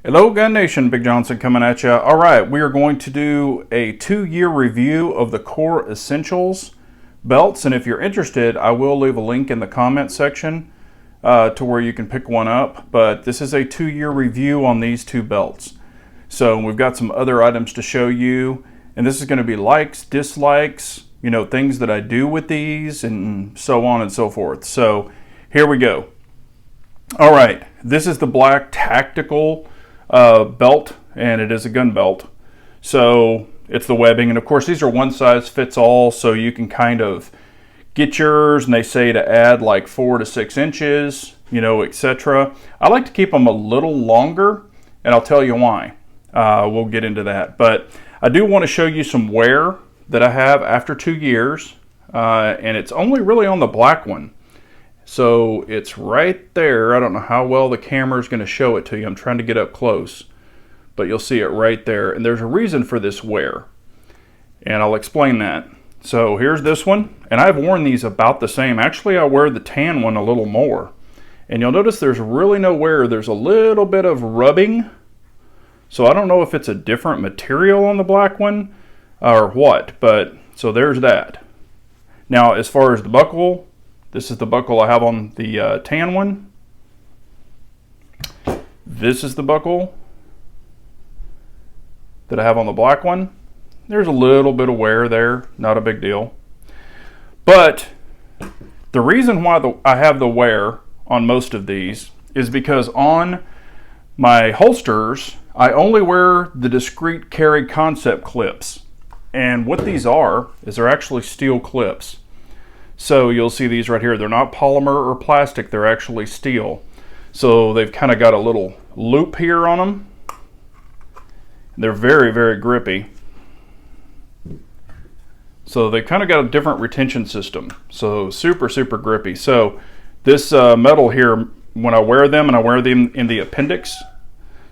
Hello Gun Nation, Big Johnson coming at you. All right, we are going to do a 2-year review of the Core Essentials belts, and if you're interested, I will leave a link in the comment section to where you can pick one up, but this is a 2-year review on these two belts. So we've got some other items to show you, and this is going to be likes, dislikes, you know, things that I do with these, and so on and so forth. So here we go. All right, this is the black tactical belt, and it is a gun belt. So it's the webbing, and of course these are one size fits all, so you can kind of get yours, and they say to add like 4 to 6 inches, you know, etc. I like to keep them a little longer, and I'll tell you why. We'll get into that, but I do want to show you some wear that I have after 2 years, and it's only really on the black one. So it's right there. I don't know how well the camera is going to show it to you. I'm trying to get up close, but you'll see it right there. And there's a reason for this wear, and I'll explain that. So here's this one, and I've worn these about the same. Actually, I wear the tan one a little more. And you'll notice there's really no wear. There's a little bit of rubbing. So I don't know if it's a different material on the black one or what, but so there's that. Now, as far as the buckle, this is the buckle I have on the tan one. This is the buckle that I have on the black one. There's a little bit of wear there, not a big deal. But the reason why I have the wear on most of these is because on my holsters, I only wear the discreet carry concept clips. And what these are is they're actually steel clips. So you'll see these right here. They're not polymer or plastic, they're actually steel. So they've kind of got a little loop here on them. They're very, very grippy. So they've kind of got a different retention system. So super, super grippy. So this metal here, when I wear them, and I wear them in the appendix,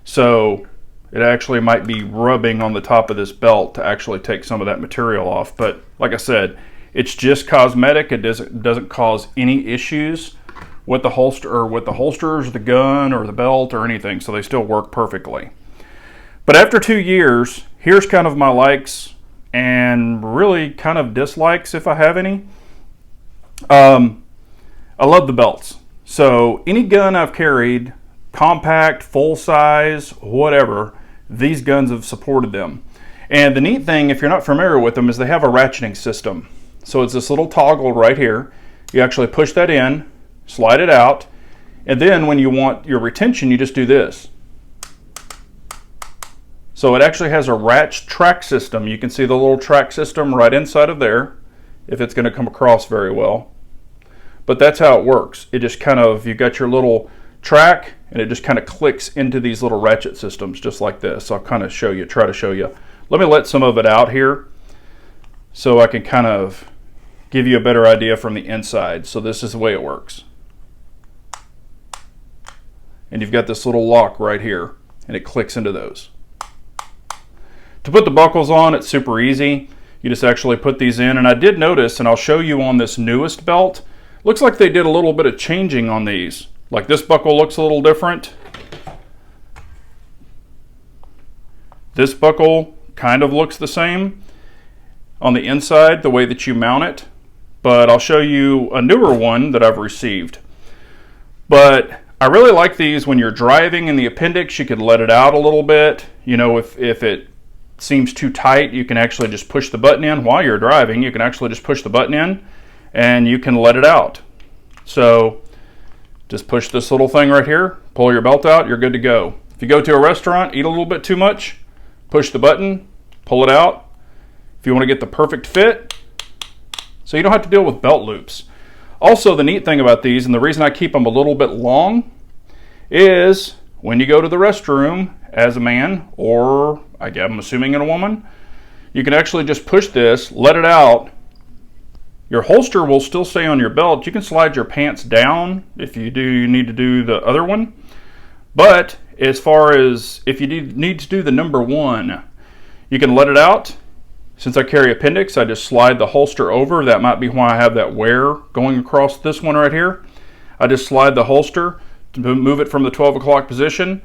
so it actually might be rubbing on the top of this belt to actually take some of that material off. But like I said, it's just cosmetic. It doesn't cause any issues with the holster or with the holsters, the gun, or the belt, or anything. So they still work perfectly. But after 2 years, here's kind of my likes and really kind of dislikes, if I have any. I love the belts. So any gun I've carried, compact, full size, whatever, these guns have supported them. And the neat thing, if you're not familiar with them, is they have a ratcheting system. So it's this little toggle right here. You actually push that in, slide it out, and then when you want your retention, you just do this. So it actually has a ratchet track system. You can see the little track system right inside of there, if it's going to come across very well. But that's how it works. It just kind of, you got your little track, and it just kind of clicks into these little ratchet systems, just like this. I'll kind of show you, try to show you. Let me let some of it out here, so I can kind of give you a better idea from the inside. So this is the way it works. And you've got this little lock right here, and it clicks into those. To put the buckles on, it's super easy. You just actually put these in, and I did notice, and I'll show you on this newest belt, looks like they did a little bit of changing on these. Like this buckle looks a little different. This buckle kind of looks the same on the inside, the way that you mount it. But I'll show you a newer one that I've received. But I really like these when you're driving in the appendix. You could let it out a little bit. You know, if it seems too tight, you can actually just push the button in while you're driving. You can actually just push the button in and you can let it out. So just push this little thing right here, pull your belt out, you're good to go. If you go to a restaurant, eat a little bit too much, push the button, pull it out. If you want to get the perfect fit, so you don't have to deal with belt loops. Also, the neat thing about these, and the reason I keep them a little bit long, is when you go to the restroom as a man, or I'm assuming a woman, you can actually just push this, let it out. Your holster will still stay on your belt. You can slide your pants down if you need to do the other one. But as far as if you need to do the number one, you can let it out. Since I carry appendix, I just slide the holster over. That might be why I have that wear going across this one right here. I just slide the holster to move it from the 12 o'clock position.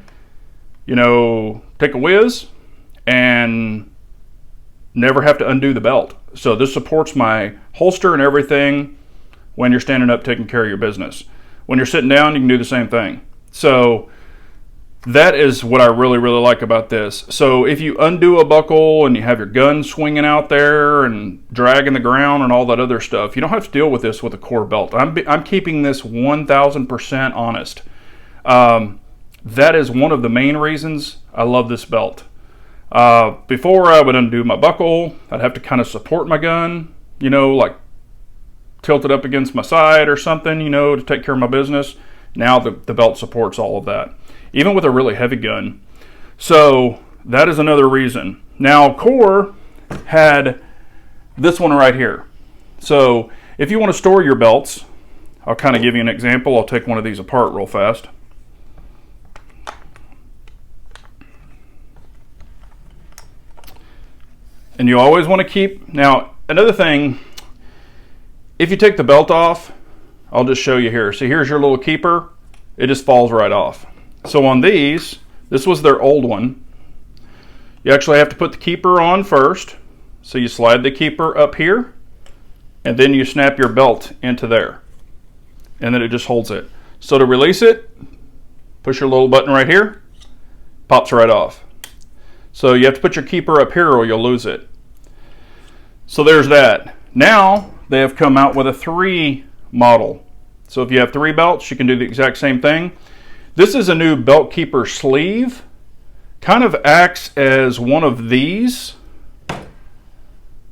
take a whiz and never have to undo the belt. So this supports my holster and everything when you're standing up taking care of your business. When you're sitting down, you can do the same thing. So that is what I really, really like about this. So if you undo a buckle and you have your gun swinging out there and dragging the ground and all that other stuff, you don't have to deal with this with a Kore belt. I'm keeping this 1,000% honest. That is one of the main reasons I love this belt. Before I would undo my buckle, I'd have to kind of support my gun, like tilt it up against my side or something, to take care of my business. Now the belt supports all of that, even with a really heavy gun. So that is another reason. Now Kore had this one right here. So if you want to store your belts, I'll kind of give you an example. I'll take one of these apart real fast. And you always want to keep, now another thing, if you take the belt off, I'll just show you here. So here's your little keeper. It just falls right off. So on these, this was their old one. You actually have to put the keeper on first. So you slide the keeper up here, and then you snap your belt into there. And then it just holds it. So to release it, push your little button right here, pops right off. So you have to put your keeper up here or you'll lose it. So there's that. Now they have come out with a 3 model. So if you have 3 belts, you can do the exact same thing. This is a new belt keeper sleeve. Kind of acts as one of these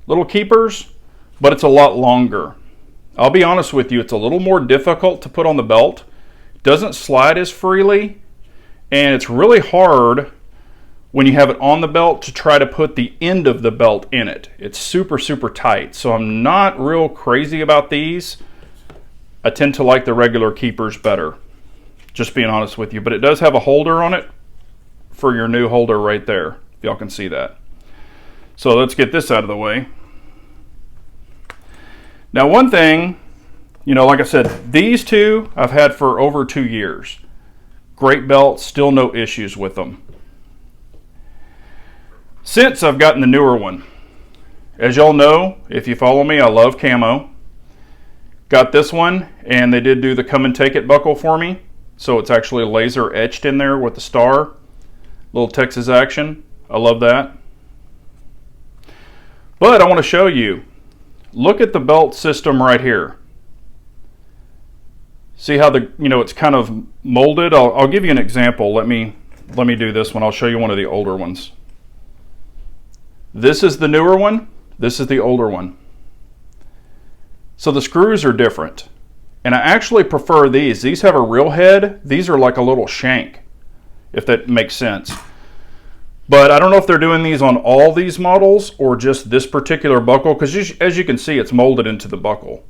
little keepers, but it's a lot longer. I'll be honest with you, it's a little more difficult to put on the belt. It doesn't slide as freely, and it's really hard when you have it on the belt to try to put the end of the belt in it. It's super, super tight. So I'm not real crazy about these. I tend to like the regular keepers better, just being honest with you. But it does have a holder on it for your new holder right there, if y'all can see that. So let's get this out of the way. Now one thing, like I said, these two I've had for over 2 years. Great belts, still no issues with them. Since I've gotten the newer one, as y'all know, if you follow me, I love camo. Got this one, and they did do the come and take it buckle for me. So it's actually laser etched in there with the star. Little Texas action. I love that. But I want to show you. Look at the belt system right here. See how it's kind of molded? I'll give you an example. Let me do this one. I'll show you one of the older ones. This is the newer one. This is the older one. So the screws are different. And I actually prefer these. These have a real head. These are like a little shank, if that makes sense. But I don't know if they're doing these on all these models or just this particular buckle, because as you can see, it's molded into the buckle.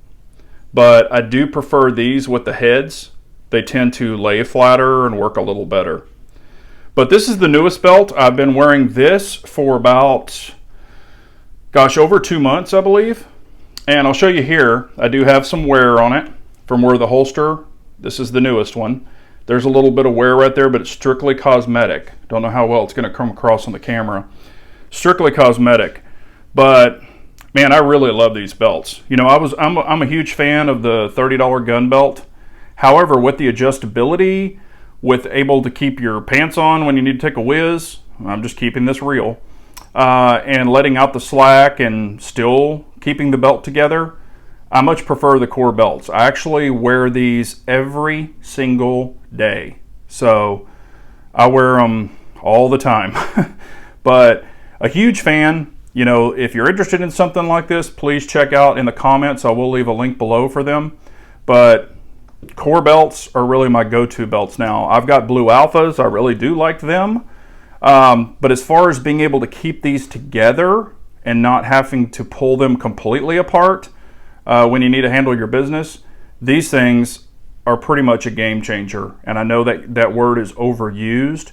But I do prefer these with the heads. They tend to lay flatter and work a little better. But this is the newest belt. I've been wearing this for about, over 2 months, I believe. And I'll show you here. I do have some wear on it from where the holster. This is the newest one. There's a little bit of wear right there, but it's strictly cosmetic. Don't know how well it's going to come across on the camera. Strictly cosmetic. But man, I really love these belts. I'm a huge fan of the $30 gun belt. However, with the adjustability, with able to keep your pants on when you need to take a whiz, I'm just keeping this real, and letting out the slack and still keeping the belt together, I much prefer the Kore belts. I actually wear these every single day. So I wear them all the time. But a huge fan. If you're interested in something like this, please check out in the comments. I will leave a link below for them. But Kore belts are really my go-to belts now. I've got Blue Alphas. I really do like them. But as far as being able to keep these together and not having to pull them completely apart when you need to handle your business, these things are pretty much a game changer. And I know that word is overused,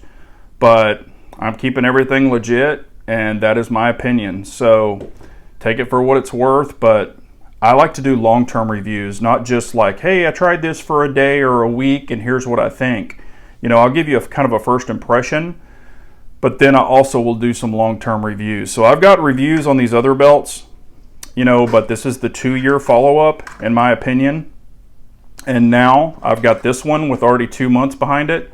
but I'm keeping everything legit, and that is my opinion. So take it for what it's worth, but I like to do long-term reviews, not just like, hey, I tried this for a day or a week and here's what I think. I'll give you kind of a first impression, but then I also will do some long-term reviews. So I've got reviews on these other belts, you know, but this is the 2-year follow-up in my opinion. And now I've got this one with already 2 months behind it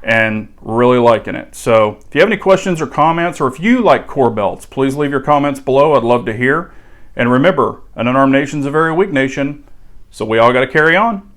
and really liking it. So if you have any questions or comments, or if you like Core belts, please leave your comments below. I'd love to hear. And remember, an unarmed nation's a very weak nation, so we all got to carry on.